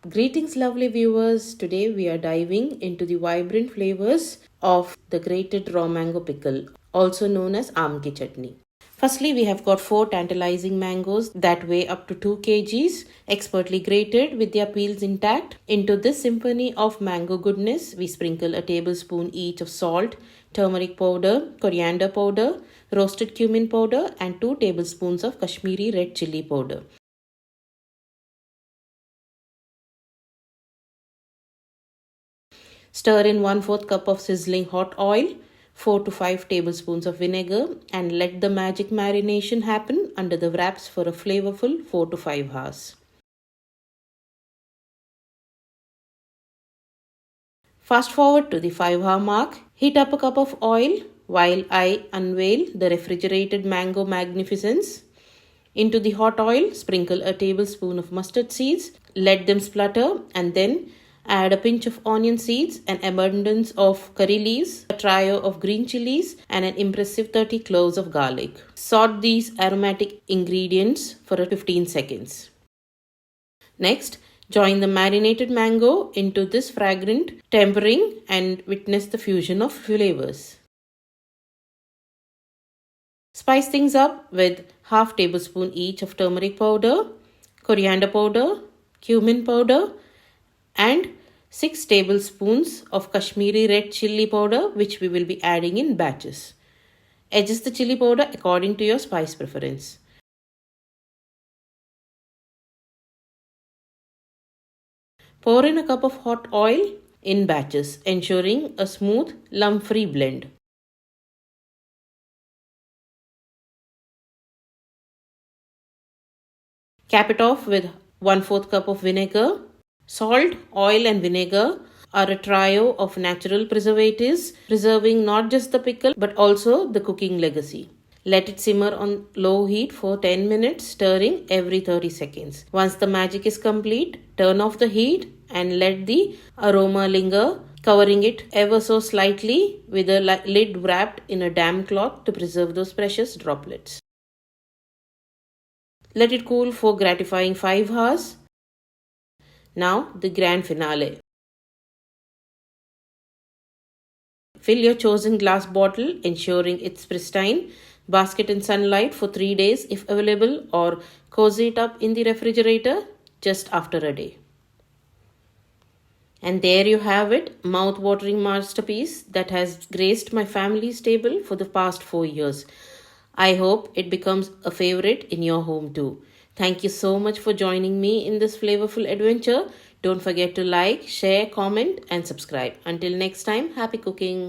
Greetings, lovely viewers. Today we are diving into the vibrant flavors of the grated raw mango pickle, also known as aam ki chutney. Firstly, we have got 4 tantalizing mangoes that weigh up to 2 kgs, expertly grated with their peels intact. Into this symphony of mango goodness, we sprinkle a tablespoon each of salt, turmeric powder, coriander powder, roasted cumin powder, and 2 tablespoons of Kashmiri red chili powder. Stir in 1/4 cup of sizzling hot oil, 4 to 5 tablespoons of vinegar, and let the magic marination happen under the wraps for a flavorful 4 to 5 hours. Fast forward to the 5-hour mark, heat up a cup of oil while I unveil the refrigerated mango magnificence. Into the hot oil, sprinkle a tablespoon of mustard seeds, let them splutter, and then add a pinch of onion seeds, an abundance of curry leaves, a trio of green chilies, and an impressive 30 cloves of garlic. Saute these aromatic ingredients for 15 seconds. Next, join the marinated mango into this fragrant tempering and witness the fusion of flavors. Spice things up with half tablespoon each of turmeric powder, coriander powder, cumin powder, and 6 tablespoons of Kashmiri red chili powder, which we will be adding in batches. Adjust the chili powder according to your spice preference. Pour in a cup of hot oil in batches, ensuring a smooth, lump-free blend. Cap it off with 1/4 cup of vinegar. Salt, oil, and vinegar are a trio of natural preservatives, preserving not just the pickle but also the cooking legacy. Let it simmer on low heat for 10 minutes, stirring every 30 seconds. Once the magic is complete, turn off the heat and let the aroma linger, covering it ever so slightly with a lid wrapped in a damp cloth to preserve those precious droplets. Let it cool for gratifying 5 hours. Now, the grand finale. Fill your chosen glass bottle, ensuring it's pristine. Basket in sunlight for 3 days if available, or cozy it up in the refrigerator just after a day. And there you have it, mouth-watering masterpiece that has graced my family's table for the past 4 years. I hope it becomes a favorite in your home too. Thank you so much for joining me in this flavorful adventure. Don't forget to like, share, comment, and subscribe. Until next time, happy cooking.